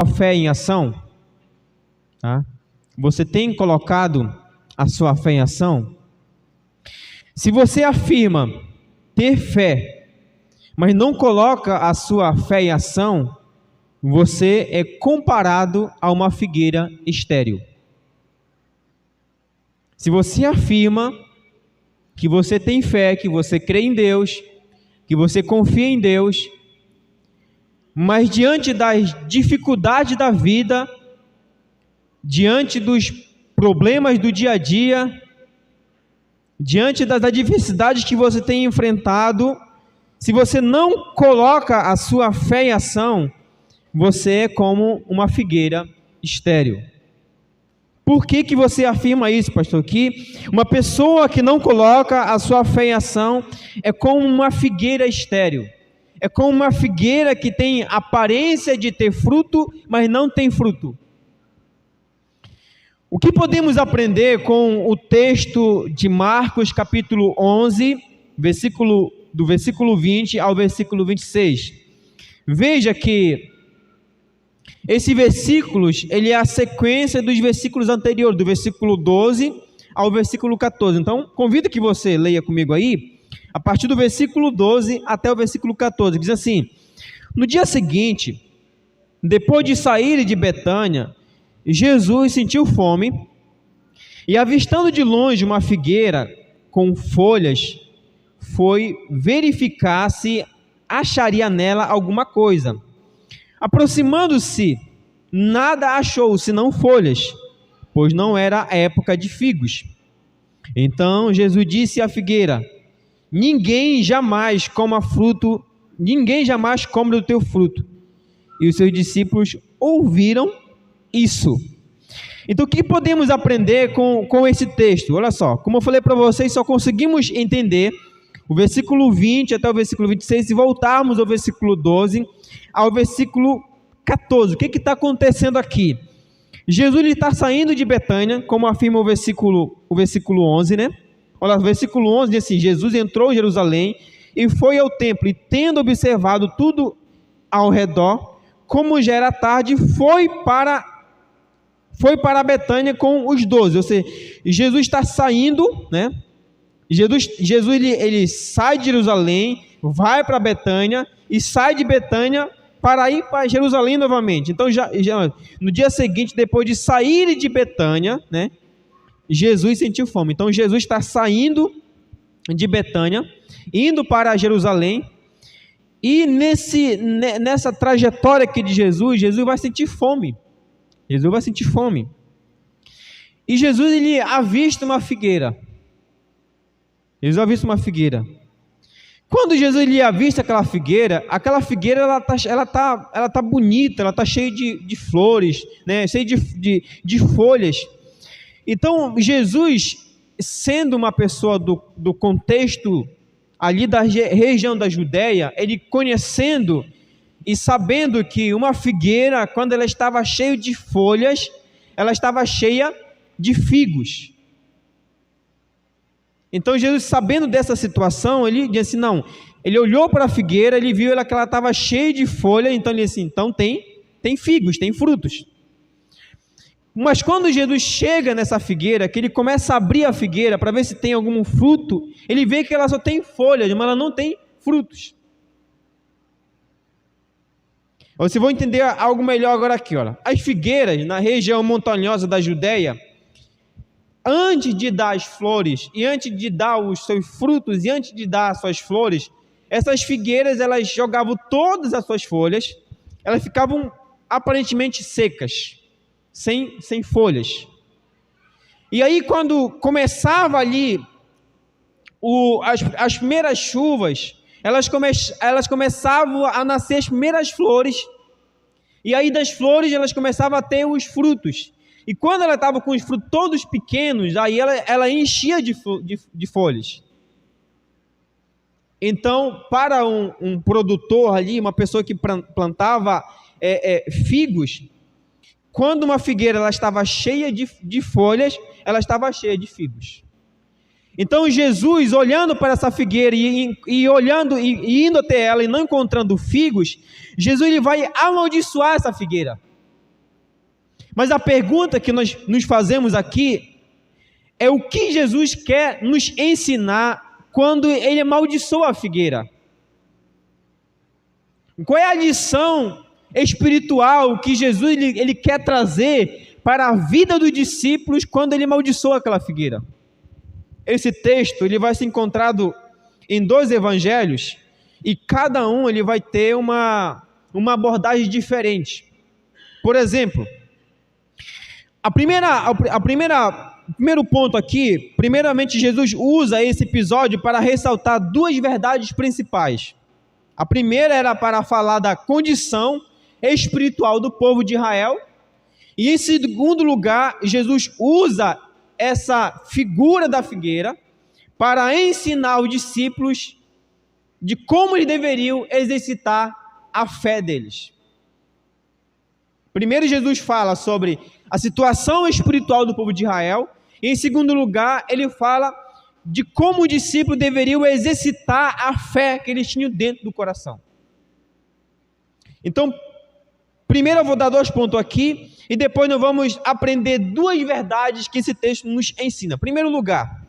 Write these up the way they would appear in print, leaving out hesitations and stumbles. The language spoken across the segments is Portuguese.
a fé em ação? Tá? Você tem colocado a sua fé em ação? Se você afirma ter fé, mas não coloca a sua fé em ação, você é comparado a uma figueira estéril. Se você afirma que você tem fé, que você crê em Deus, que você confia em Deus, mas diante das dificuldades da vida, diante dos problemas do dia a dia, diante das adversidades que você tem enfrentado, se você não coloca a sua fé em ação, você é como uma figueira estéril. Por que você afirma isso, pastor? Que uma pessoa que não coloca a sua fé em ação é como uma figueira estéril. É como uma figueira que tem aparência de ter fruto, mas não tem fruto. O que podemos aprender com o texto de Marcos, capítulo 11, do versículo 20 ao versículo 26? Veja que esse versículos, ele é a sequência dos versículos anteriores, do versículo 12 ao versículo 14. Então, convido que você leia comigo aí, a partir do versículo 12 até o versículo 14. Diz assim: no dia seguinte, depois de sair de Betânia, Jesus sentiu fome e, avistando de longe uma figueira com folhas, foi verificar se acharia nela alguma coisa. Aproximando-se, nada achou senão folhas, pois não era a época de figos. Então Jesus disse à figueira: ninguém jamais come do teu fruto. E os seus discípulos ouviram isso. Então, o que podemos aprender com esse texto? Olha só, como eu falei para vocês, só conseguimos entender o versículo 20 até o versículo 26, se voltarmos ao versículo 12 ao versículo 14. O que está acontecendo aqui? Jesus está saindo de Betânia, como afirma o versículo 11, né? Olha, o versículo 11 diz assim: Jesus entrou em Jerusalém e foi ao templo, e tendo observado tudo ao redor, como já era tarde, foi para Betânia com os 12. Ou seja, Jesus está saindo, né? Jesus ele sai de Jerusalém, vai para Betânia e sai de Betânia para ir para Jerusalém novamente. Então, já no dia seguinte, depois de sair de Betânia, né, Jesus sentiu fome. Então, Jesus está saindo de Betânia, indo para Jerusalém, e nessa trajetória aqui de Jesus vai sentir fome. Jesus vai sentir fome. E Jesus, ele avista uma figueira. Jesus avista uma figueira. Quando Jesus ele avista aquela figueira ela tá bonita, ela tá cheia de flores, né? Cheia de folhas. Então Jesus, sendo uma pessoa do contexto ali da região da Judéia, ele conhecendo e sabendo que uma figueira, quando ela estava cheia de folhas, ela estava cheia de figos. Então Jesus, sabendo dessa situação, ele disse assim, não, ele olhou para a figueira, ele viu que ela estava cheia de folha, então ele disse, então tem figos, tem frutos. Mas quando Jesus chega nessa figueira, que ele começa a abrir a figueira para ver se tem algum fruto, ele vê que ela só tem folhas, mas ela não tem frutos. Vocês vão entender algo melhor agora aqui, olha. As figueiras na região montanhosa da Judéia, antes de dar as flores, e antes de dar os seus frutos, e antes de dar as suas flores, essas figueiras, elas jogavam todas as suas folhas, elas ficavam aparentemente secas, sem folhas. E aí, quando começava ali as primeiras chuvas, elas começavam a nascer as primeiras flores, e aí das flores elas começavam a ter os frutos. E quando ela estava com os frutos todos pequenos, aí ela enchia de folhas. Então, para um produtor ali, uma pessoa que plantava figos, quando uma figueira ela estava cheia de folhas, ela estava cheia de figos. Então Jesus, olhando para essa figueira e olhando e indo até ela e não encontrando figos, Jesus ele vai amaldiçoar essa figueira. Mas a pergunta que nós nos fazemos aqui é o que Jesus quer nos ensinar quando ele amaldiçoa a figueira? Qual é a lição espiritual que Jesus ele quer trazer para a vida dos discípulos quando ele amaldiçoa aquela figueira? Esse texto ele vai ser encontrado em 2 evangelhos e cada um ele vai ter uma abordagem diferente. Por exemplo, o primeiro ponto aqui, primeiramente Jesus usa esse episódio para ressaltar 2 verdades principais. A primeira era para falar da condição espiritual do povo de Israel, e em segundo lugar, Jesus usa essa figura da figueira para ensinar os discípulos de como eles deveriam exercitar a fé deles. Primeiro, Jesus fala sobre a situação espiritual do povo de Israel, e em segundo lugar, ele fala de como os discípulos deveriam exercitar a fé que eles tinham dentro do coração. Então, primeiro eu vou dar 2 pontos aqui, e depois nós vamos aprender 2 verdades que esse texto nos ensina. Primeiro lugar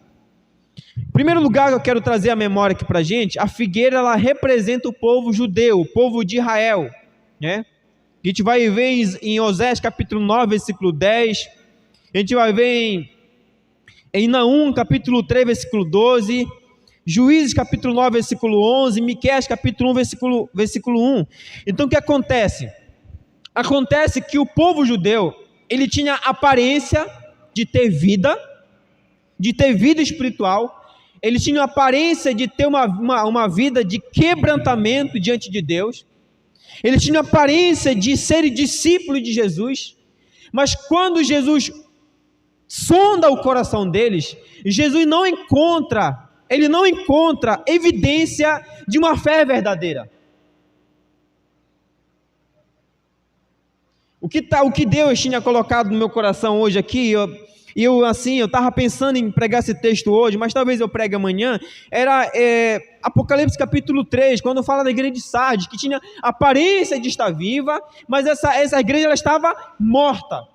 que eu quero trazer a memória aqui para a gente, a figueira ela representa o povo judeu, o povo de Israel, né? A gente vai ver em Osés capítulo 9, versículo 10, a gente vai ver em Naum capítulo 3, versículo 12, Juízes capítulo 9, versículo 11, Miqueias capítulo 1, versículo 1. Então o que acontece? Acontece que o povo judeu, ele tinha aparência de ter vida espiritual, ele tinha aparência de ter uma vida de quebrantamento diante de Deus, ele tinha aparência de ser discípulo de Jesus, mas quando Jesus sonda o coração deles, Jesus não encontra evidência de uma fé verdadeira. O que Deus tinha colocado no meu coração hoje aqui, eu estava pensando em pregar esse texto hoje, mas talvez eu pregue amanhã, era Apocalipse capítulo 3, quando fala da igreja de Sardes, que tinha aparência de estar viva, mas essa igreja ela estava morta.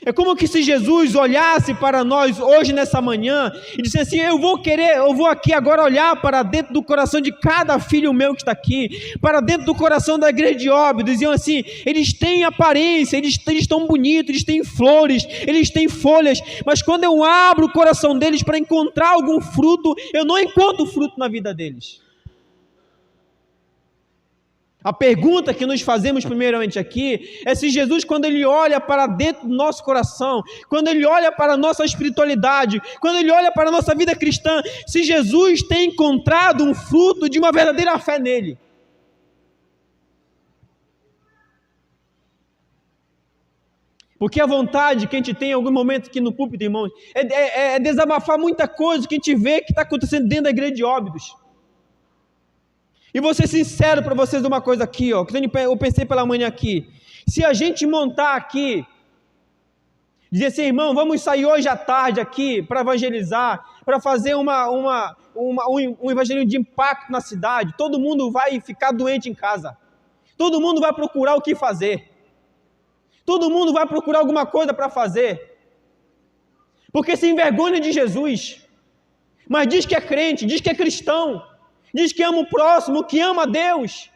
É como que se Jesus olhasse para nós hoje nessa manhã e dissesse assim: eu vou aqui agora olhar para dentro do coração de cada filho meu que está aqui, para dentro do coração da igreja de Óbidos. Diziam assim: eles têm aparência, eles estão bonitos, eles têm flores, eles têm folhas, mas quando eu abro o coração deles para encontrar algum fruto, eu não encontro fruto na vida deles. A pergunta que nos fazemos primeiramente aqui é se Jesus, quando ele olha para dentro do nosso coração, quando ele olha para a nossa espiritualidade, quando ele olha para a nossa vida cristã, se Jesus tem encontrado um fruto de uma verdadeira fé nele. Porque a vontade que a gente tem em algum momento aqui no púlpito, irmãos, é desabafar muita coisa que a gente vê que está acontecendo dentro da igreja de Óbidos. E vou ser sincero para vocês uma coisa aqui, que eu pensei pela manhã aqui. Se a gente montar aqui, dizer assim: irmão, vamos sair hoje à tarde aqui para evangelizar, para fazer um evangelismo de impacto na cidade, todo mundo vai ficar doente em casa. Todo mundo vai procurar o que fazer. Todo mundo vai procurar alguma coisa para fazer. Porque se envergonha de Jesus, mas diz que é crente, diz que é cristão, diz que ama o próximo, que ama a Deus.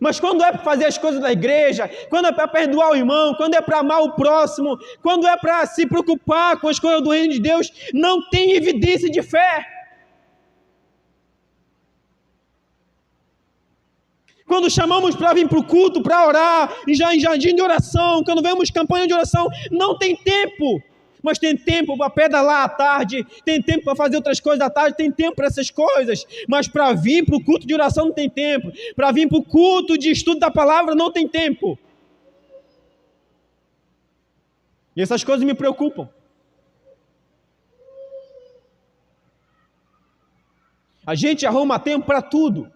Mas quando é para fazer as coisas da igreja, quando é para perdoar o irmão, quando é para amar o próximo, quando é para se preocupar com as coisas do reino de Deus, não tem evidência de fé. Quando chamamos para vir para o culto, para orar, em jardim de oração, quando vemos campanha de oração, não tem tempo. Mas tem tempo para pedalar à tarde, tem tempo para fazer outras coisas à tarde, tem tempo para essas coisas, mas para vir para o culto de oração não tem tempo, para vir para o culto de estudo da palavra não tem tempo. E essas coisas me preocupam. A gente arruma tempo para tudo.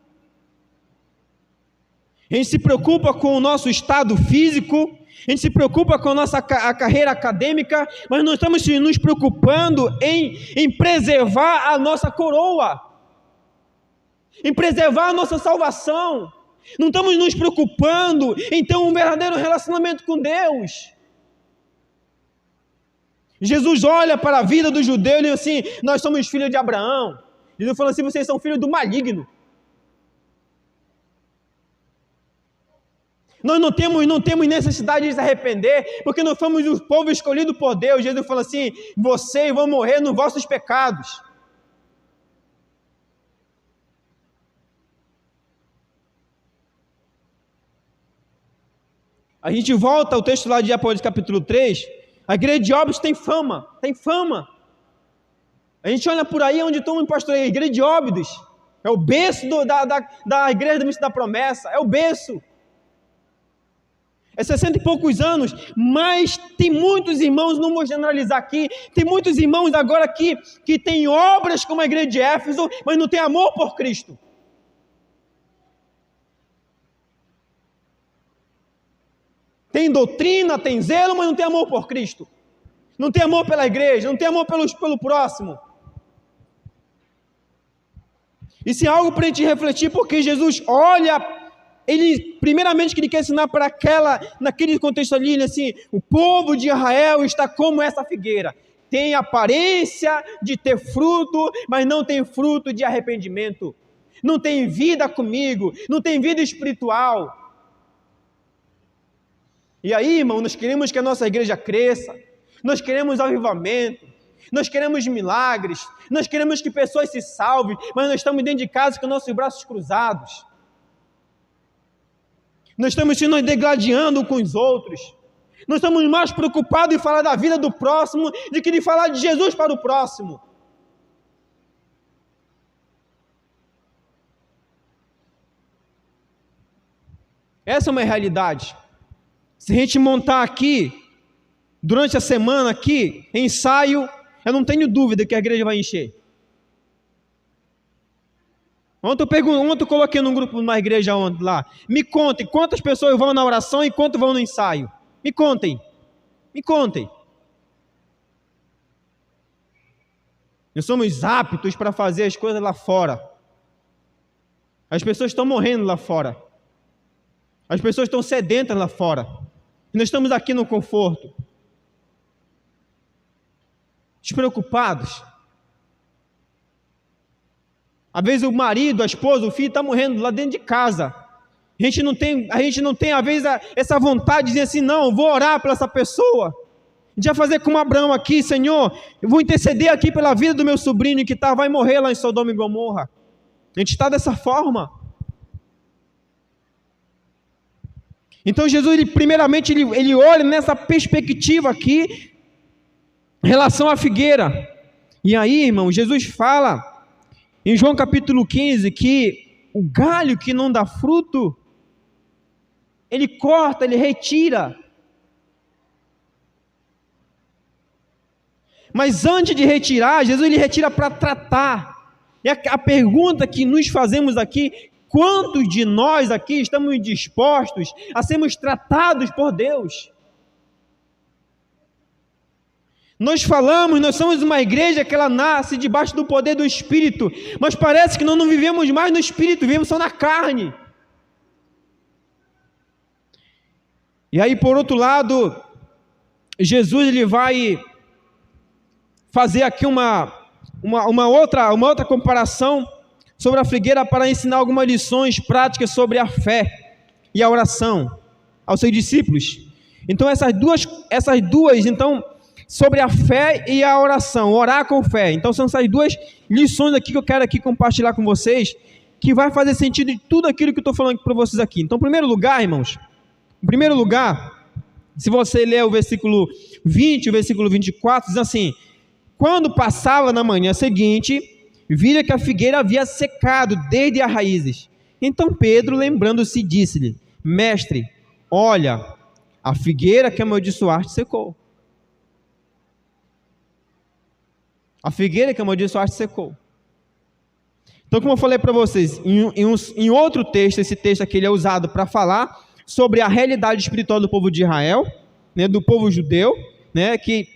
A gente se preocupa com o nosso estado físico, a gente se preocupa com a nossa carreira acadêmica, mas nós estamos nos preocupando em preservar a nossa coroa, em preservar a nossa salvação, Não estamos nos preocupando em ter um verdadeiro relacionamento com Deus. Jesus olha para a vida do judeu e diz assim: nós somos filhos de Abraão. Jesus fala assim: vocês são filhos do maligno. Nós não temos necessidade de se arrepender, porque nós fomos o povo escolhido por Deus. Jesus fala assim: vocês vão morrer nos vossos pecados. A gente volta ao texto lá de Apocalipse capítulo 3, a igreja de Óbidos tem fama. A gente olha por aí onde estão pastoreando, a igreja de Óbidos é o berço da igreja do Ministério da Promessa, é o berço. É 60 e poucos anos, mas tem muitos irmãos, não vou generalizar aqui, tem muitos irmãos agora aqui que têm obras como a igreja de Éfeso, mas não tem amor por Cristo. Tem doutrina, tem zelo, mas não tem amor por Cristo. Não tem amor pela igreja, não tem amor pelo próximo. Isso é algo para a gente refletir, porque Jesus olha... primeiramente, que ele quer ensinar para naquele contexto ali, assim, o povo de Israel está como essa figueira, tem aparência de ter fruto, mas não tem fruto de arrependimento, não tem vida comigo, não tem vida espiritual. E aí, irmão, nós queremos que a nossa igreja cresça, nós queremos avivamento, nós queremos milagres, nós queremos que pessoas se salvem, mas nós estamos dentro de casa com nossos braços cruzados. Nós estamos se degladiando com os outros. Nós estamos mais preocupados em falar da vida do próximo do que de falar de Jesus para o próximo. Essa é uma realidade. Se a gente montar aqui, durante a semana aqui, ensaio, eu não tenho dúvida que a igreja vai encher. Ontem eu coloquei num grupo, numa igreja ontem lá, me contem quantas pessoas vão na oração e quantas vão no ensaio. Me contem. Nós somos aptos para fazer as coisas lá fora. As pessoas estão morrendo lá fora. As pessoas estão sedentas lá fora. E nós estamos aqui no conforto. Despreocupados. Às vezes o marido, a esposa, o filho está morrendo lá dentro de casa. A gente não tem às vezes essa vontade de dizer assim: não, vou orar por essa pessoa. A gente vai fazer como Abraão aqui: Senhor, eu vou interceder aqui pela vida do meu sobrinho que vai morrer lá em Sodoma e Gomorra. A gente está dessa forma. Então Jesus, primeiramente, ele olha nessa perspectiva aqui, em relação à figueira. E aí, irmão, Jesus fala em João capítulo 15, que o galho que não dá fruto, ele corta, ele retira. Mas antes de retirar, Jesus ele retira para tratar. E a pergunta que nos fazemos aqui: quantos de nós aqui estamos dispostos a sermos tratados por Deus? Nós somos uma igreja que ela nasce debaixo do poder do Espírito, mas parece que nós não vivemos mais no Espírito, vivemos só na carne. E aí, por outro lado, Jesus ele vai fazer aqui uma outra comparação sobre a figueira para ensinar algumas lições práticas sobre a fé e a oração aos seus discípulos. Então, essas duas, então, sobre a fé e a oração, orar com fé. Então são essas duas lições aqui que eu quero aqui compartilhar com vocês, que vai fazer sentido de tudo aquilo que eu estou falando para vocês aqui. Então, em primeiro lugar, irmãos, se você ler o versículo 20, o versículo 24, diz assim: quando passava na manhã seguinte, vira que a figueira havia secado desde as raízes. Então Pedro, lembrando-se, disse-lhe: mestre, olha, a figueira que amaldiçoaste secou. A figueira que amaldiçoaste secou. Então, como eu falei para vocês, em outro texto, esse texto aqui ele é usado para falar sobre a realidade espiritual do povo de Israel, né, do povo judeu, né, que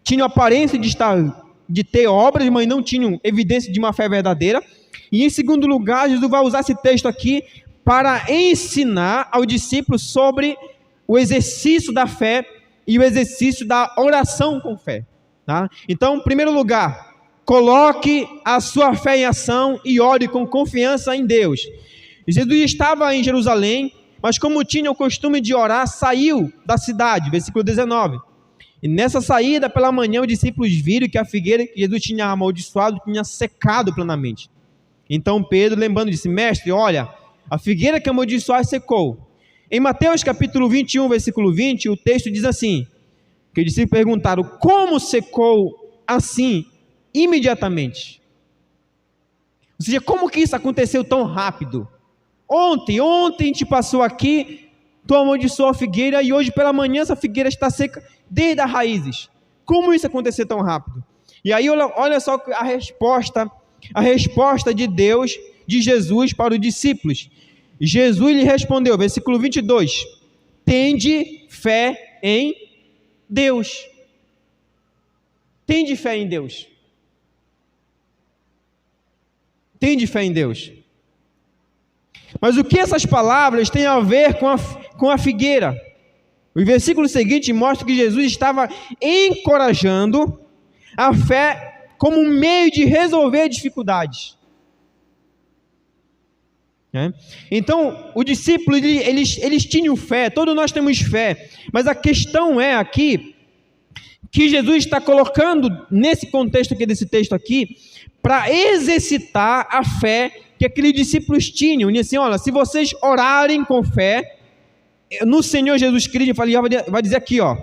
tinham aparência de ter obras, mas não tinham evidência de uma fé verdadeira. E em segundo lugar, Jesus vai usar esse texto aqui para ensinar ao discípulo sobre o exercício da fé e o exercício da oração com fé. Tá? Então, em primeiro lugar, coloque a sua fé em ação e ore com confiança em Deus. Jesus estava em Jerusalém, mas como tinha o costume de orar, saiu da cidade, versículo 19. E nessa saída pela manhã, os discípulos viram que a figueira que Jesus tinha amaldiçoado tinha secado plenamente. Então Pedro, lembrando, disse: Mestre, olha, a figueira que amaldiçoaste secou. Em Mateus capítulo 21, versículo 20, o texto diz assim, que os discípulos perguntaram: como secou assim imediatamente? Ou seja, como que isso aconteceu tão rápido? Ontem a gente passou aqui, tu amaldiçoou a figueira e hoje pela manhã essa figueira está seca desde as raízes. Como isso aconteceu tão rápido? E aí olha só a resposta de Deus, de Jesus para os discípulos. Jesus lhe respondeu, versículo 22, tende fé em Deus. Tende fé em Deus. Tende fé em Deus. Mas o que essas palavras têm a ver com a figueira? O versículo seguinte mostra que Jesus estava encorajando a fé como um meio de resolver dificuldades. Então, os discípulos, eles tinham fé, todos nós temos fé, mas a questão é aqui, que Jesus está colocando nesse contexto aqui, desse texto aqui, para exercitar a fé que aqueles discípulos tinham. E assim, olha, se vocês orarem com fé, no Senhor Jesus Cristo, vai dizer aqui, ó,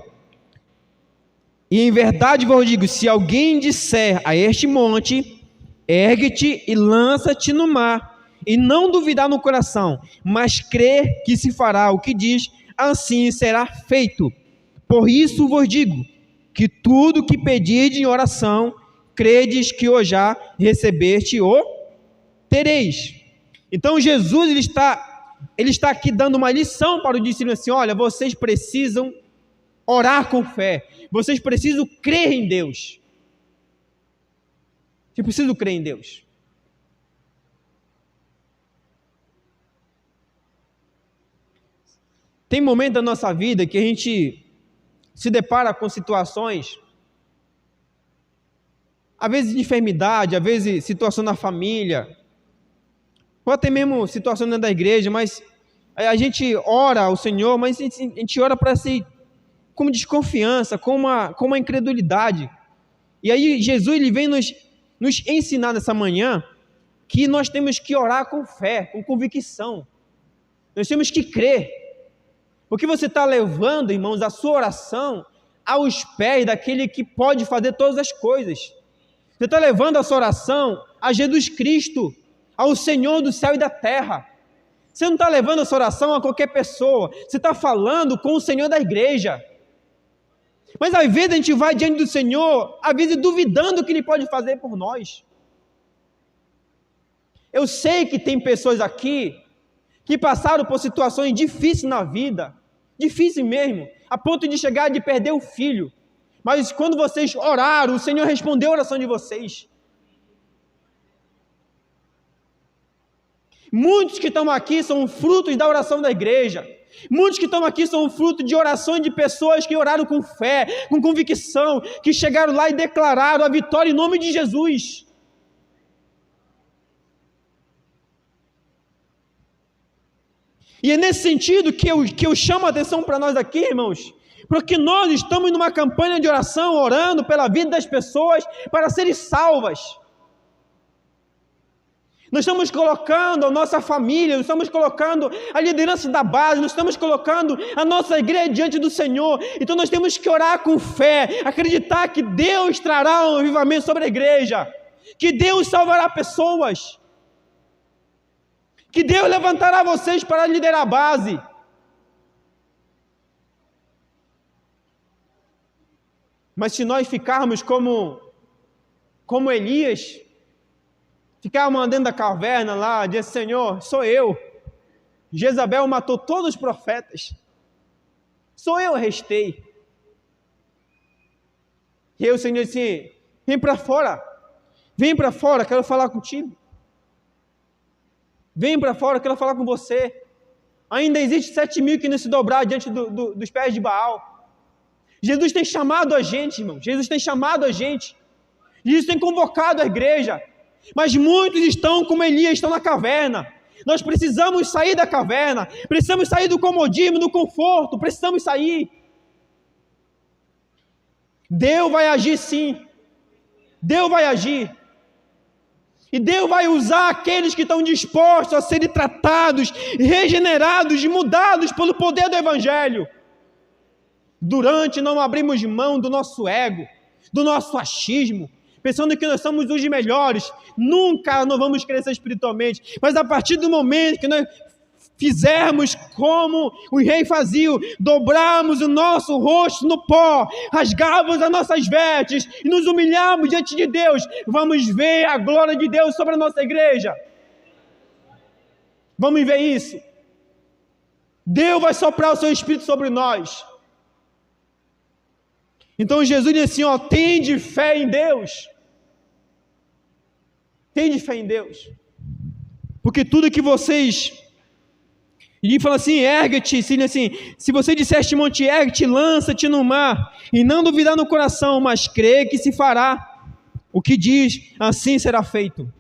e em verdade vos digo, se alguém disser a este monte, ergue-te e lança-te no mar, e não duvidar no coração, mas crer que se fará o que diz, assim será feito. Por isso vos digo, que tudo que pedirdes em oração, credes que o já recebeste, o tereis. Então Jesus, ele está aqui dando uma lição para o discípulo, assim, olha, vocês precisam orar com fé, vocês precisam crer em Deus. Vocês precisam crer em Deus. Tem momentos da nossa vida que a gente se depara com situações, às vezes de enfermidade, às vezes situação na família, ou até mesmo situação dentro da igreja, mas a gente ora ao Senhor, mas a gente ora para si com desconfiança, com uma incredulidade. E aí Jesus, ele vem nos ensinar nessa manhã que nós temos que orar com fé, com convicção. Nós temos que crer. Porque você está levando, irmãos, a sua oração aos pés daquele que pode fazer todas as coisas. Você está levando a sua oração a Jesus Cristo, ao Senhor do céu e da terra. Você não está levando a sua oração a qualquer pessoa. Você está falando com o Senhor da igreja. Mas às vezes a gente vai diante do Senhor, às vezes duvidando o que Ele pode fazer por nós. Eu sei que tem pessoas aqui que passaram por situações difíceis na vida, difícil mesmo, a ponto de chegar de perder o filho. Mas quando vocês oraram, o Senhor respondeu a oração de vocês. Muitos que estão aqui são frutos da oração da igreja. Muitos que estão aqui são fruto de orações de pessoas que oraram com fé, com convicção, que chegaram lá e declararam a vitória em nome de Jesus. E é nesse sentido que eu chamo a atenção para nós aqui, irmãos, porque nós estamos numa campanha de oração, orando pela vida das pessoas para serem salvas. Nós estamos colocando a nossa família, nós estamos colocando a liderança da base, nós estamos colocando a nossa igreja diante do Senhor. Então nós temos que orar com fé, acreditar que Deus trará um avivamento sobre a igreja, que Deus salvará pessoas, que Deus levantará vocês para liderar a base. Mas se nós ficarmos como Elias, ficarmos dentro da caverna lá, diz: Senhor, sou eu. Jezabel matou todos os profetas. Sou eu, restei. E aí o Senhor disse: vem para fora, quero falar contigo. Vem para fora, eu quero falar com você. Ainda existe 7.000 que não se dobrar diante dos pés de Baal. Jesus tem chamado a gente, irmão. Jesus tem chamado a gente. Jesus tem convocado a igreja. Mas muitos estão como Elias, estão na caverna. Nós precisamos sair da caverna. Precisamos sair do comodismo, do conforto. Precisamos sair. Deus vai agir sim. Deus vai agir. E Deus vai usar aqueles que estão dispostos a serem tratados, regenerados, mudados pelo poder do Evangelho. Durante não abrimos mão do nosso ego, do nosso achismo, pensando que nós somos os melhores. Nunca nós vamos crescer espiritualmente. Mas a partir do momento que nós fizermos como o rei fazia, dobrarmos o nosso rosto no pó, rasgarmos as nossas vestes e nos humilharmos diante de Deus, vamos ver a glória de Deus sobre a nossa igreja. Vamos ver isso. Deus vai soprar o seu Espírito sobre nós. Então Jesus diz assim, tende fé em Deus. Tende fé em Deus. Porque tudo que vocês... E fala assim, ergue-te, assim, se você disser este monte, ergue-te, lança-te no mar, e não duvidar no coração, mas crê que se fará. O que diz, assim será feito.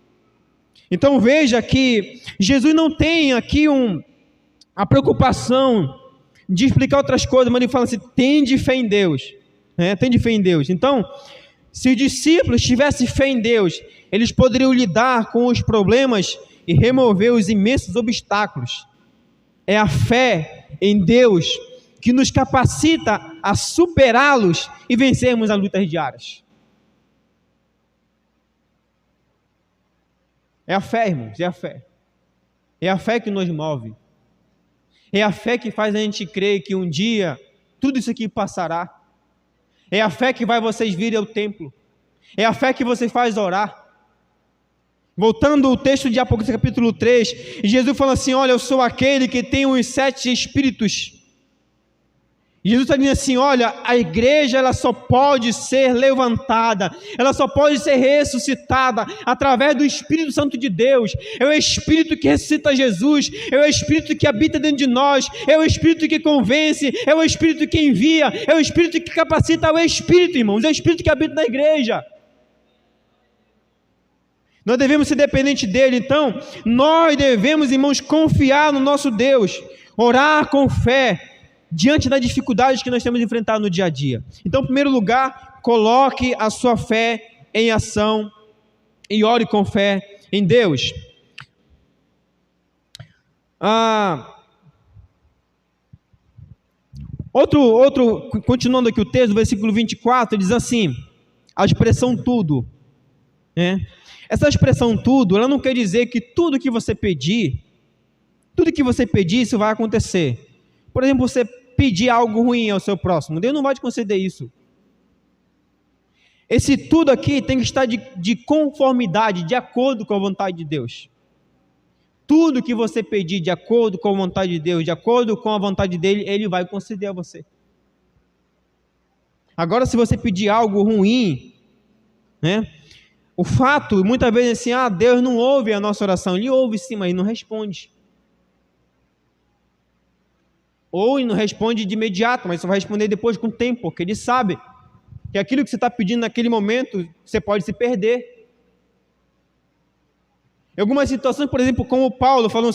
Então veja que Jesus não tem aqui a preocupação de explicar outras coisas, mas ele fala assim, tende fé em Deus. Tende fé em Deus. Então, se os discípulos tivessem fé em Deus, eles poderiam lidar com os problemas e remover os imensos obstáculos. É a fé em Deus que nos capacita a superá-los e vencermos as lutas diárias. É a fé, irmãos, é a fé. É a fé que nos move. É a fé que faz a gente crer que um dia tudo isso aqui passará. É a fé que vai vocês virem ao templo. É a fé que você faz orar. Voltando ao texto de Apocalipse capítulo 3, Jesus fala assim, olha, eu sou aquele que tem os 7 espíritos. Jesus está dizendo assim, olha, a igreja ela só pode ser levantada, ela só pode ser ressuscitada através do Espírito Santo de Deus. É o Espírito que ressuscita Jesus, é o Espírito que habita dentro de nós, é o Espírito que convence, é o Espírito que envia, é o Espírito que capacita, é o Espírito, irmãos, é o Espírito que habita na igreja. Nós devemos ser dependentes dele, então, nós devemos, irmãos, confiar no nosso Deus, orar com fé, diante das dificuldades que nós temos enfrentado no dia a dia. Então, em primeiro lugar, coloque a sua fé em ação e ore com fé em Deus. Continuando aqui o texto, versículo 24, diz assim, a expressão tudo, Essa expressão tudo, ela não quer dizer que tudo que você pedir, isso vai acontecer. Por exemplo, você pedir algo ruim ao seu próximo, Deus não vai te conceder isso. Esse tudo aqui tem que estar de conformidade, de acordo com a vontade de Deus. Tudo que você pedir de acordo com a vontade de Deus, de acordo com a vontade dele, ele vai conceder a você. Agora, se você pedir algo ruim, o fato, muitas vezes assim, Deus não ouve a nossa oração. Ele ouve sim, mas não responde. Ou ele não responde de imediato, mas só vai responder depois com o tempo, porque ele sabe que aquilo que você está pedindo naquele momento, você pode se perder. Em algumas situações, por exemplo, como Paulo falou,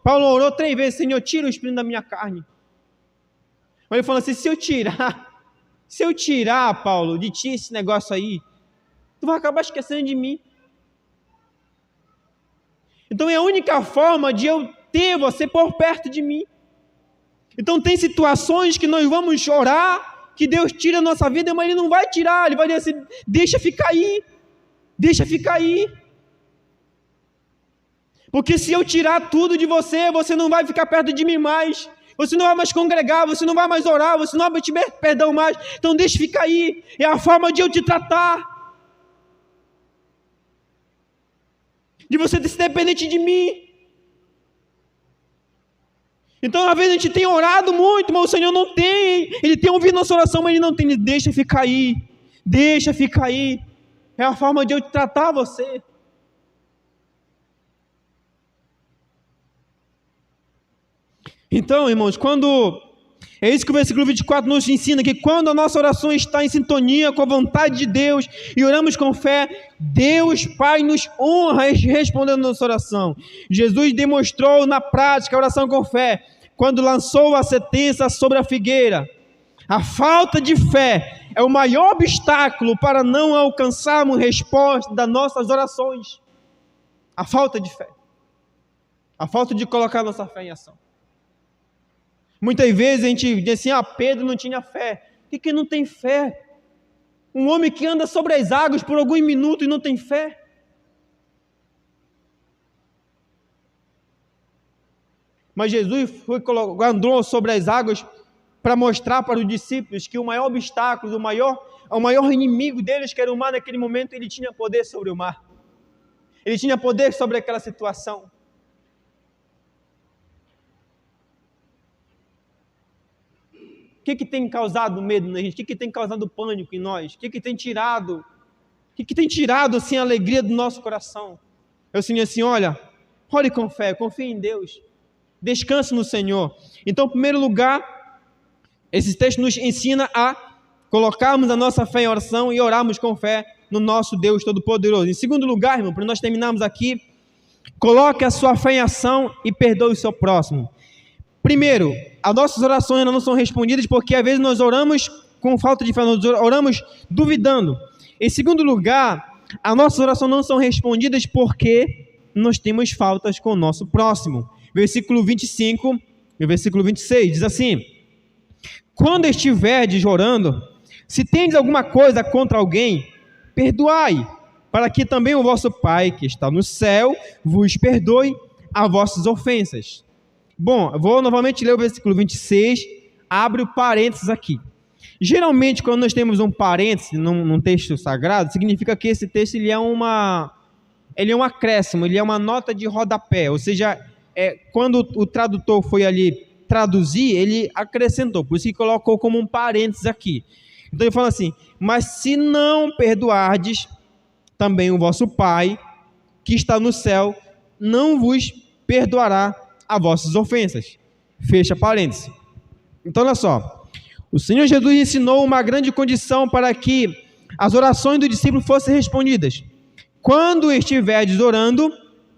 Paulo orou 3 vezes, Senhor, tira o espinho da minha carne. Mas ele falou assim, se eu tirar, Paulo, de ti esse negócio aí, tu vai acabar esquecendo de mim. Então é a única forma de eu ter você por perto de mim. Então tem situações que nós vamos orar, que Deus tira a nossa vida, mas Ele não vai tirar, Ele vai dizer assim, deixa ficar aí. Porque se eu tirar tudo de você, você não vai ficar perto de mim mais, você não vai mais congregar, você não vai mais orar, você não vai te pedir perdão mais, então deixa ficar aí, é a forma de eu te tratar. De você ser dependente de mim. Então, às vezes a gente tem orado muito, mas o Senhor não tem. Ele tem ouvido nossa oração, mas Ele não tem. Ele deixa ficar aí. É a forma de eu tratar você. Então, irmãos, é isso que o versículo 24 nos ensina, que quando a nossa oração está em sintonia com a vontade de Deus e oramos com fé, Deus Pai nos honra respondendo a nossa oração. Jesus demonstrou na prática a oração com fé, quando lançou a sentença sobre a figueira. A falta de fé é o maior obstáculo para não alcançarmos resposta das nossas orações. A falta de fé. A falta de colocar nossa fé em ação. Muitas vezes a gente diz assim, Pedro não tinha fé. Por que não tem fé? Um homem que anda sobre as águas por alguns minutos e não tem fé? Mas Jesus andou sobre as águas para mostrar para os discípulos que o maior obstáculo, o maior inimigo deles, que era o mar, naquele momento ele tinha poder sobre o mar. Ele tinha poder sobre aquela situação. O que tem causado medo na gente? O que tem causado pânico em nós? O que tem tirado assim, a alegria do nosso coração? Eu sinto assim, olha, ore com fé, confie em Deus, descanse no Senhor. Então, em primeiro lugar, esse texto nos ensina a colocarmos a nossa fé em oração e orarmos com fé no nosso Deus Todo-Poderoso. Em segundo lugar, irmão, para nós terminarmos aqui, coloque a sua fé em ação e perdoe o seu próximo. Primeiro, as nossas orações não são respondidas porque às vezes nós oramos com falta de fé, nós oramos duvidando. Em segundo lugar, as nossas orações não são respondidas porque nós temos faltas com o nosso próximo. Versículo 25 e versículo 26 diz assim: quando estiverdes orando, se tendes alguma coisa contra alguém, perdoai, para que também o vosso Pai, que está no céu, vos perdoe as vossas ofensas. Bom, eu vou novamente ler o versículo 26, abre o parênteses aqui. Geralmente, quando nós temos um parênteses num texto sagrado, significa que esse texto ele é um acréscimo, ele é uma nota de rodapé, ou seja, quando o tradutor foi ali traduzir, ele acrescentou, por isso que colocou como um parênteses aqui. Então ele fala assim: mas se não perdoardes, também o vosso Pai, que está no céu, não vos perdoará as vossas ofensas. Fecha parênteses. Então olha só, o Senhor Jesus ensinou uma grande condição para que as orações do discípulo fossem respondidas. Quando estiverdes orando,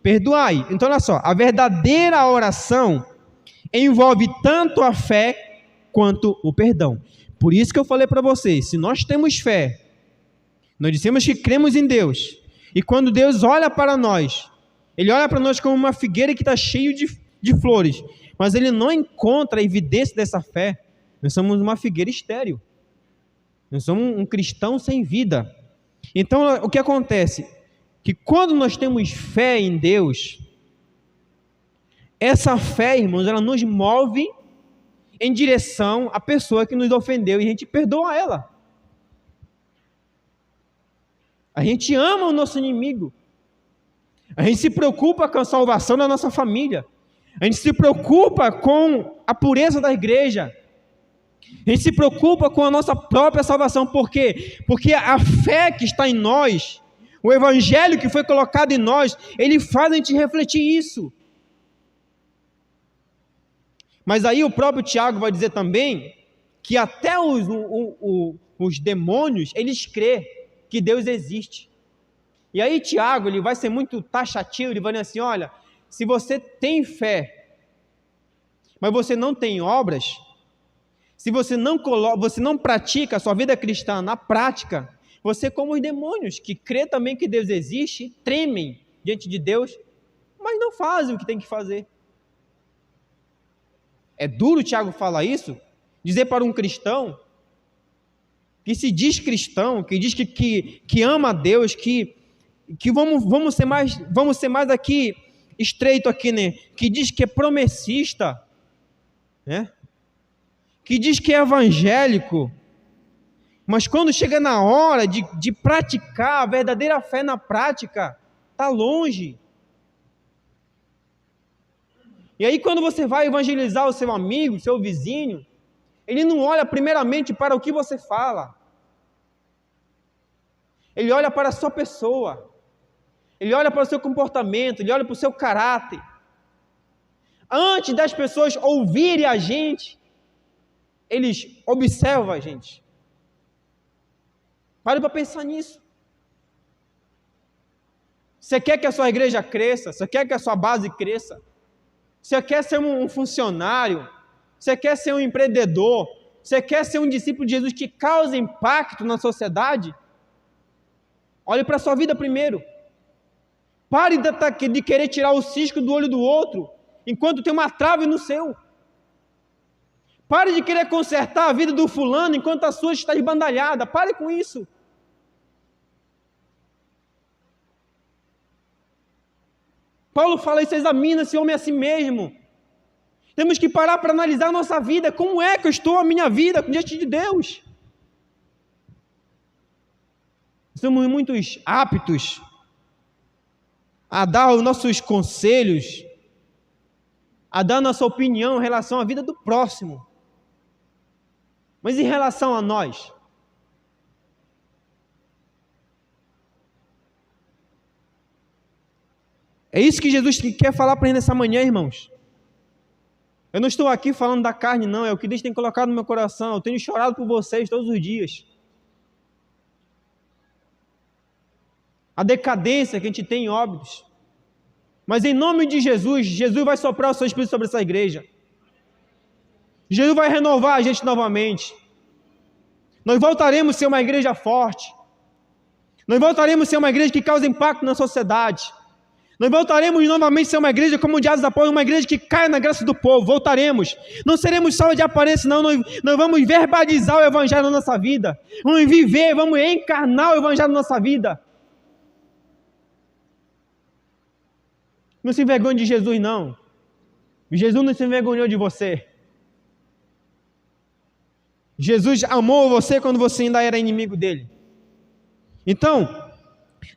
perdoai. Então olha só, a verdadeira oração envolve tanto a fé quanto o perdão. Por isso que eu falei para vocês, se nós temos fé, nós dissemos que cremos em Deus, e quando Deus olha para nós, Ele olha para nós como uma figueira que está cheia de flores, mas Ele não encontra a evidência dessa fé. Nós somos uma figueira estéril, nós somos um cristão sem vida. Então o que acontece? Que quando nós temos fé em Deus, essa fé, irmãos, ela nos move em direção à pessoa que nos ofendeu e a gente perdoa ela. A gente ama o nosso inimigo. A gente se preocupa com a salvação da nossa família. A gente se preocupa com a pureza da igreja. A gente se preocupa com a nossa própria salvação. Por quê? Porque a fé que está em nós, o evangelho que foi colocado em nós, ele faz a gente refletir isso. Mas aí o próprio Tiago vai dizer também que até os demônios, eles crêem que Deus existe. E aí Tiago, ele vai ser muito taxativo, ele vai dizer assim: olha, se você tem fé, mas você não tem obras, se você não pratica a sua vida cristã na prática, você é como os demônios, que crê também que Deus existe, tremem diante de Deus, mas não fazem o que tem que fazer. É duro Tiago falar isso, dizer para um cristão, que se diz cristão, que diz que ama a Deus, que vamos ser mais aqui, estreito aqui, né? Que diz que é promessista, né? Que diz que é evangélico, mas quando chega na hora de praticar a verdadeira fé na prática, está longe. E aí quando você vai evangelizar o seu amigo, o seu vizinho, ele não olha primeiramente para o que você fala. Ele olha para a sua pessoa. Ele olha para o seu comportamento, ele olha para o seu caráter. Antes das pessoas ouvirem a gente, eles observam a gente. Pare para pensar nisso. Você quer que a sua igreja cresça? Você quer que a sua base cresça? Você quer ser um funcionário? Você quer ser um empreendedor? Você quer ser um discípulo de Jesus que causa impacto na sociedade? Olhe para a sua vida primeiro. Pare de querer tirar o cisco do olho do outro, enquanto tem uma trave no seu. Pare de querer consertar a vida do fulano, enquanto a sua está esbandalhada. Pare com isso. Paulo fala isso, examina esse homem a si mesmo. Temos que parar para analisar a nossa vida. Como é que eu estou a minha vida diante de Deus? Somos muito aptos a dar os nossos conselhos, a dar nossa opinião em relação à vida do próximo. Mas em relação a nós? É isso que Jesus quer falar para a gente nessa manhã, irmãos. Eu não estou aqui falando da carne, não. É o que Deus tem colocado no meu coração. Eu tenho chorado por vocês todos os dias. A decadência que a gente tem em Óbidos. Mas em nome de Jesus, Jesus vai soprar o seu Espírito sobre essa igreja. Jesus vai renovar a gente novamente. Nós voltaremos a ser uma igreja forte. Nós voltaremos a ser uma igreja que causa impacto na sociedade. Nós voltaremos novamente a ser uma igreja como o Diáconos da Ponte, uma igreja que cai na graça do povo. Voltaremos. Não seremos só de aparência, não. Nós vamos verbalizar o evangelho na nossa vida. Vamos viver, vamos encarnar o evangelho na nossa vida. Não se envergonhe de Jesus, não. Jesus não se envergonhou de você. Jesus amou você quando você ainda era inimigo dele. Então,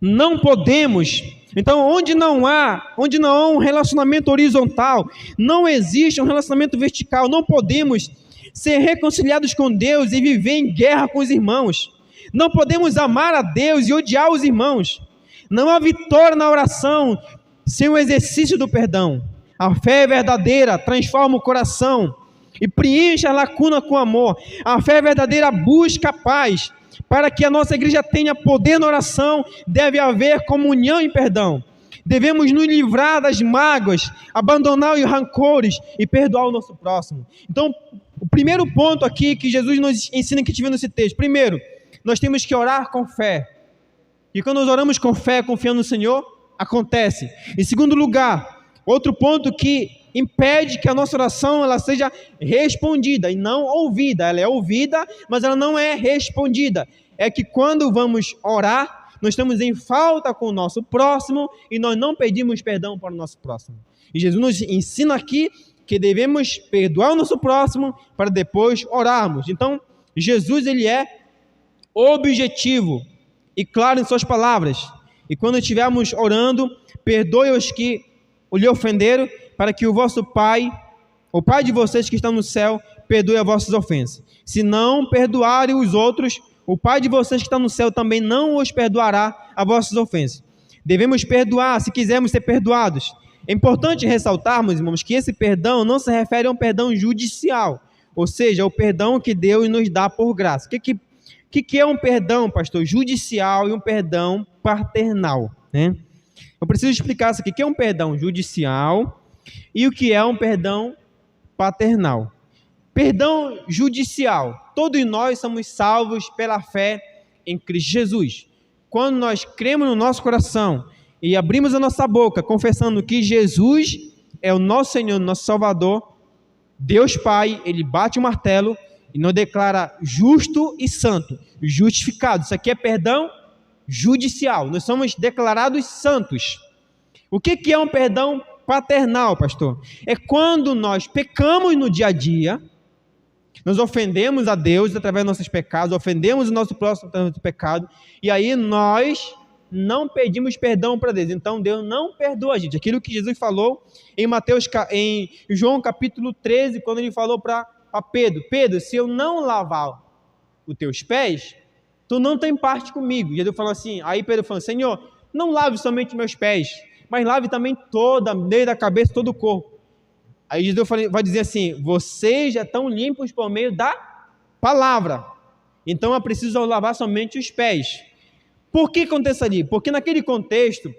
não podemos... Então, onde não há um relacionamento horizontal, não existe um relacionamento vertical, não podemos ser reconciliados com Deus e viver em guerra com os irmãos. Não podemos amar a Deus e odiar os irmãos. Não há vitória na oração sem o exercício do perdão. A fé verdadeira transforma o coração e preenche a lacuna com amor. A fé verdadeira busca a paz. Para que a nossa igreja tenha poder na oração, deve haver comunhão e perdão. Devemos nos livrar das mágoas, abandonar os rancores e perdoar o nosso próximo. Então, o primeiro ponto aqui que Jesus nos ensina, que a gente vê nesse texto. Primeiro, nós temos que orar com fé. E quando nós oramos com fé, confiando no Senhor, acontece. Em segundo lugar, outro ponto que impede que a nossa oração ela seja respondida e não ouvida. Ela é ouvida, mas ela não é respondida. É que quando vamos orar, nós estamos em falta com o nosso próximo e nós não pedimos perdão para o nosso próximo. E Jesus nos ensina aqui que devemos perdoar o nosso próximo para depois orarmos. Então, Jesus ele é objetivo e claro em suas palavras. E quando estivermos orando, perdoe os que lhe ofenderam, para que o vosso Pai, o Pai de vocês que está no céu, perdoe as vossas ofensas. Se não perdoarem os outros, o Pai de vocês que está no céu também não os perdoará as vossas ofensas. Devemos perdoar se quisermos ser perdoados. É importante ressaltarmos, irmãos, que esse perdão não se refere a um perdão judicial, ou seja, o perdão que Deus nos dá por graça. O que é um perdão, pastor? Judicial e um perdão paternal, né? Eu preciso explicar isso aqui. O que é um perdão judicial e o que é um perdão paternal? Perdão judicial. Todos nós somos salvos pela fé em Cristo Jesus. Quando nós cremos no nosso coração e abrimos a nossa boca, confessando que Jesus é o nosso Senhor, nosso Salvador, Deus Pai, Ele bate o martelo e nos declara justo e santo, justificado. Isso aqui é perdão judicial. Nós somos declarados santos. O que é um perdão paternal, pastor? É quando nós pecamos no dia a dia, nós ofendemos a Deus através dos nossos pecados, ofendemos o nosso próximo através do pecado, e aí nós não pedimos perdão para Deus. Então Deus não perdoa a gente. Aquilo que Jesus falou em João capítulo 13, quando ele falou para Pedro: Pedro, se eu não lavar os teus pés, tu não tem parte comigo. E Jesus falou assim, aí Pedro falou: Senhor, não lave somente meus pés, mas lave também toda, desde a cabeça, todo o corpo. Aí Jesus vai dizer assim: vocês já estão limpos por meio da palavra, então é preciso lavar somente os pés. Por que acontece ali? Porque naquele contexto,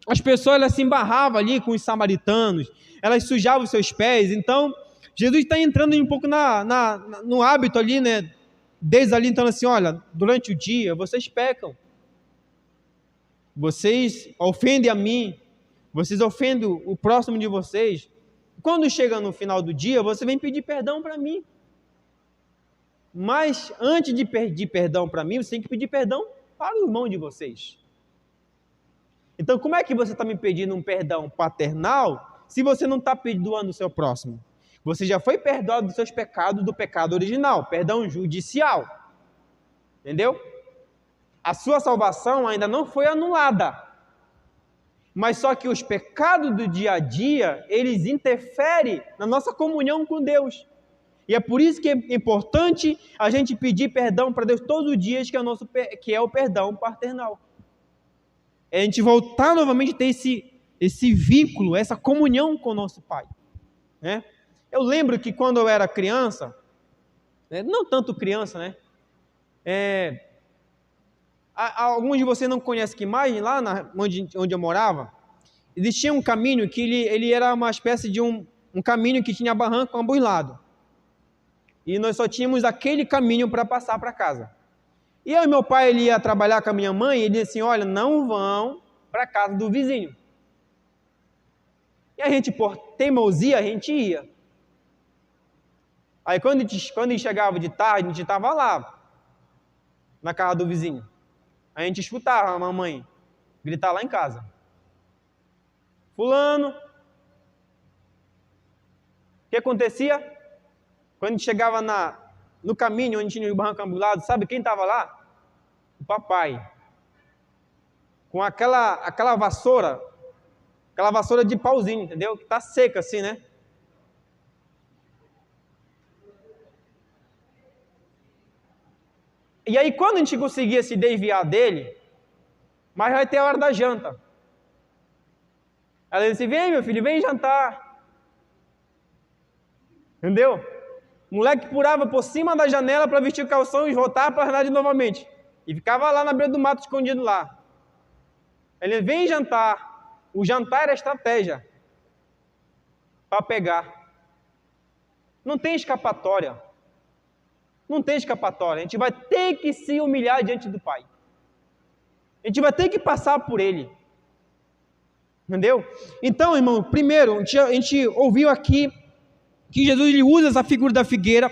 as pessoas elas se embarravam ali com os samaritanos, elas sujavam os seus pés. Então, Jesus está entrando um pouco no hábito ali, né? Desde ali, então assim, olha, durante o dia vocês pecam, vocês ofendem a mim, vocês ofendem o próximo de vocês. Quando chega no final do dia, você vem pedir perdão para mim. Mas antes de pedir perdão para mim, você tem que pedir perdão para o irmão de vocês. Então, como é que você está me pedindo um perdão paternal se você não está perdoando o seu próximo? Você já foi perdoado dos seus pecados, do pecado original, perdão judicial. Entendeu? A sua salvação ainda não foi anulada. Mas só que os pecados do dia a dia, eles interferem na nossa comunhão com Deus. E é por isso que é importante a gente pedir perdão para Deus todos os dias, que é o perdão paternal. É a gente voltar novamente a ter esse vínculo, essa comunhão com o nosso Pai. Né? Eu lembro que quando eu era criança, não tanto criança, né? Alguns de vocês não conhecem que mais, lá onde eu morava, existia um caminho que ele era uma espécie de um caminho que tinha barranco ambulado. E nós só tínhamos aquele caminho para passar para casa. E eu e meu pai, ele ia trabalhar com a minha mãe, e ele disse assim: olha, não vão para a casa do vizinho. E a gente, por teimosia, a gente ia. Aí quando a gente chegava de tarde, a gente estava lá, na casa do vizinho. A gente escutava a mamãe gritar lá em casa: fulano. O que acontecia? Quando a gente chegava no caminho onde tinha o barranco ambulado, sabe quem estava lá? O papai. Com aquela vassoura de pauzinho, entendeu? Que está seca assim, né? E aí quando a gente conseguia se desviar dele, mas vai ter a hora da janta. Ela disse: vem meu filho, vem jantar. Entendeu? O moleque pulava por cima da janela para vestir o calção e voltar para a verdade novamente. E ficava lá na beira do mato escondido lá. Ele: vem jantar. O jantar era estratégia para pegar. Não tem escapatória. Não tem escapatória. A gente vai ter que se humilhar diante do Pai. A gente vai ter que passar por Ele. Entendeu? Então, irmão, primeiro, a gente ouviu aqui que Jesus ele usa essa figura da figueira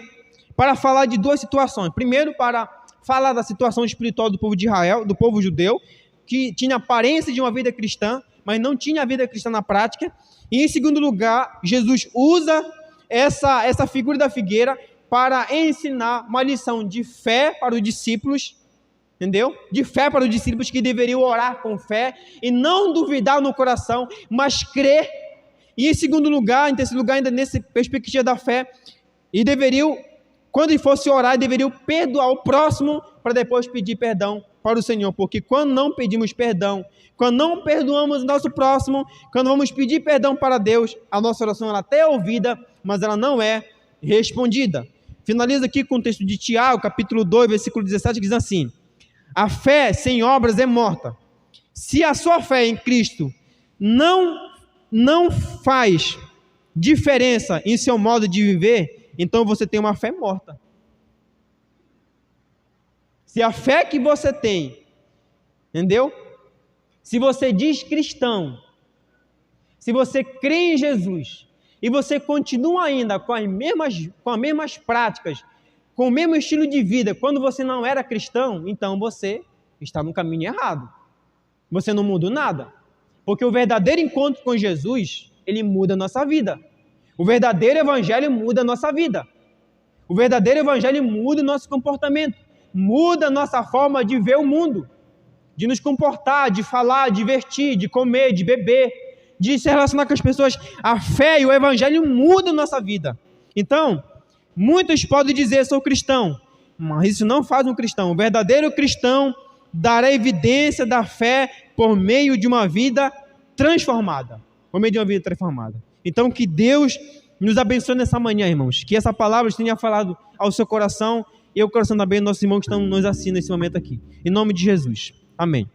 para falar de duas situações. Primeiro, para falar da situação espiritual do povo de Israel, do povo judeu, que tinha aparência de uma vida cristã, mas não tinha a vida cristã na prática. E em segundo lugar, Jesus usa essa figura da figueira para ensinar uma lição de fé para os discípulos, entendeu? De fé para os discípulos que deveriam orar com fé e não duvidar no coração, mas crer. E em segundo lugar, em terceiro lugar, ainda nessa perspectiva da fé, e deveriam, quando fosse orar, deveriam perdoar o próximo para depois pedir perdão para o Senhor, porque quando não pedimos perdão, quando não perdoamos o nosso próximo, quando vamos pedir perdão para Deus, a nossa oração ela até é ouvida, mas ela não é respondida. Finaliza aqui com o texto de Tiago, capítulo 2, versículo 17, que diz assim: a fé sem obras é morta. Se a sua fé em Cristo não faz diferença em seu modo de viver, então você tem uma fé morta. Se a fé que você tem, entendeu? Se você diz cristão, se você crê em Jesus, e você continua ainda com as mesmas práticas, com o mesmo estilo de vida, quando você não era cristão, então você está no caminho errado. Você não mudou nada. Porque o verdadeiro encontro com Jesus, ele muda a nossa vida. O verdadeiro evangelho muda a nossa vida. O verdadeiro evangelho muda o nosso comportamento. Muda a nossa forma de ver o mundo. De nos comportar, de falar, de vestir, de comer, de beber, de se relacionar com as pessoas. A fé e o evangelho mudam a nossa vida. Então, muitos podem dizer: sou cristão, mas isso não faz um cristão. O verdadeiro cristão dará evidência da fé por meio de uma vida transformada. Por meio de uma vida transformada. Então, que Deus nos abençoe nessa manhã, irmãos. Que essa palavra tenha falado ao seu coração e ao coração também dos nossos irmãos que estão nos assistindo nesse momento aqui. Em nome de Jesus. Amém.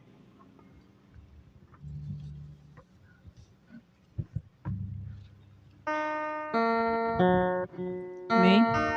Amém.